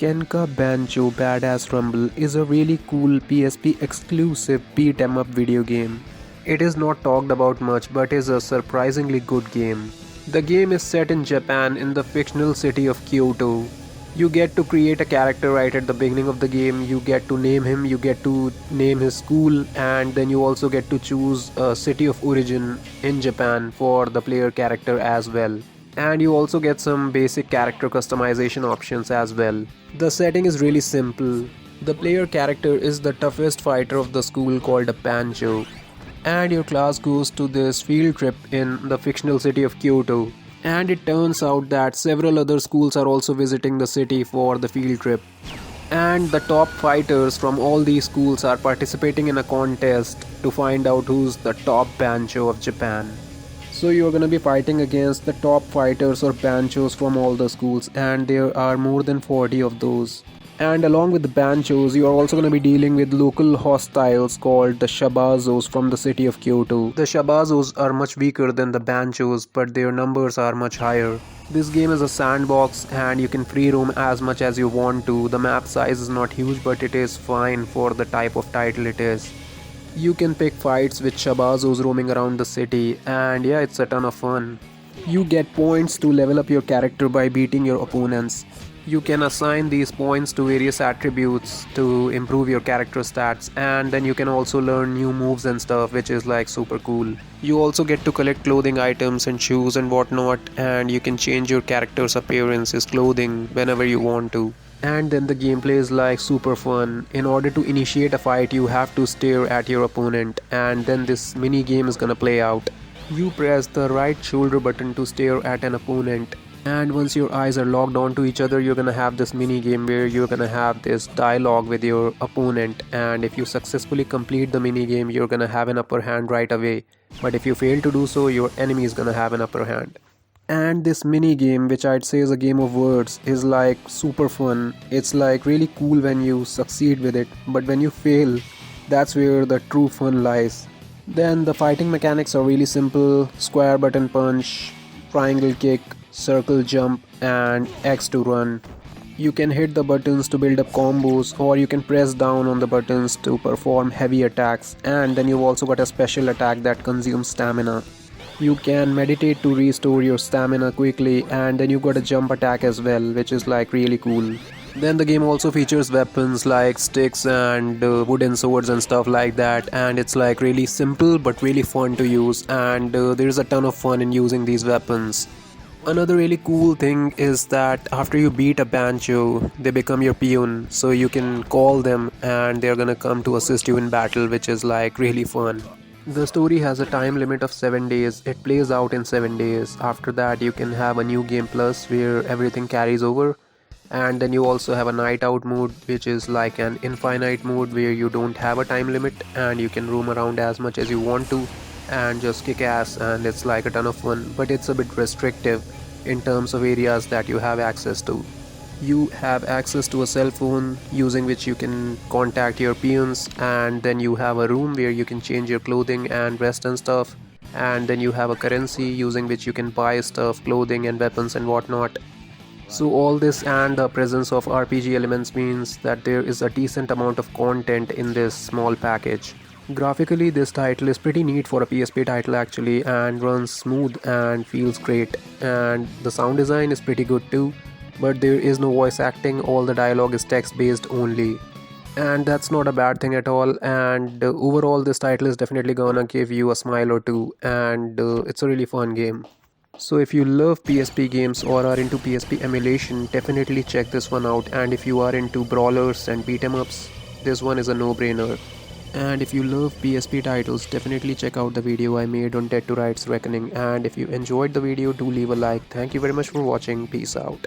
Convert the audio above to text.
Kenka Bancho Badass Rumble is a really cool PSP exclusive beat 'em up video game. It is not talked about much but is a surprisingly good game. The game is set in Japan in the fictional city of Kyouto. You get to create a character right at the beginning of the game, you get to name him, you get to name his school, and then you also get to choose a city of origin in Japan for the player character as well. And you also get some basic character customization options as well. The setting is really simple. The player character is the toughest fighter of the school called a Bancho, and your class goes to this field trip in the fictional city of Kyouto. And it turns out that several other schools are also visiting the city for the field trip. And the top fighters from all these schools are participating in a contest to find out who's the top Bancho of Japan. So you're gonna be fighting against the top fighters or banchos from all the schools, and there are more than 40 of those. And along with the banchos, you are also gonna be dealing with local hostiles called the shabazos from the city of Kyoto. The shabazos are much weaker than the banchos, but their numbers are much higher. This game is a sandbox and you can free roam as much as you want to. The map size is not huge, but it is fine for the type of title it is. You can pick fights with shabazos roaming around the city, and yeah, it's a ton of fun. You get points to level up your character by beating your opponents. You can assign these points to various attributes to improve your character stats, and then you can also learn new moves and stuff, which is like super cool. You also get to collect clothing items and shoes and whatnot, and you can change your character's appearance, his clothing, whenever you want to. And then the gameplay is like super fun. In order to initiate a fight, you have to stare at your opponent, and then this mini game is gonna play out. You press the right shoulder button to stare at an opponent, and once your eyes are locked onto each other, you're gonna have this mini game where you're gonna have this dialogue with your opponent, and if you successfully complete the mini game, you're gonna have an upper hand right away. But if you fail to do so, your enemy is gonna have an upper hand. And this mini game, which I'd say is a game of words, is like super fun. It's like really cool when you succeed with it, but when you fail, that's where the true fun lies. Then the fighting mechanics are really simple: square button punch, triangle kick, circle jump, and X to run. You can hit the buttons to build up combos, or you can press down on the buttons to perform heavy attacks, and then you've also got a special attack that consumes stamina. You can meditate to restore your stamina quickly, and then you got a jump attack as well, which is like really cool. Then the game also features weapons like sticks and wooden swords and stuff like that, and it's like really simple but really fun to use, and there's a ton of fun in using these weapons. Another really cool thing is that after you beat a bancho, they become your peon, so you can call them and they're gonna come to assist you in battle, which is like really fun. The story has a time limit of 7 days. It plays out in 7 days. After that, you can have a new game plus where everything carries over. And then you also have a night out mode, which is like an infinite mode where you don't have a time limit and you can roam around as much as you want to and just kick ass, and it's like a ton of fun, but it's a bit restrictive in terms of areas that you have access to. You have access to a cell phone using which you can contact your peons, and then you have a room where you can change your clothing and rest and stuff, and then you have a currency using which you can buy stuff, clothing and weapons and whatnot. So all this and the presence of RPG elements means that there is a decent amount of content in this small package. Graphically, this title is pretty neat for a PSP title actually, and runs smooth and feels great, and the sound design is pretty good too. But there is no voice acting, all the dialogue is text based only, and that's not a bad thing at all. And overall this title is definitely gonna give you a smile or two, and it's a really fun game. So if you love PSP games or are into PSP emulation, definitely check this one out. And if you are into brawlers and beat 'em ups, this one is a no-brainer. And if you love PSP titles, definitely check out the video I made on Dead to Rights Reckoning. And if you enjoyed the video, do leave a like. Thank you very much for watching. Peace out.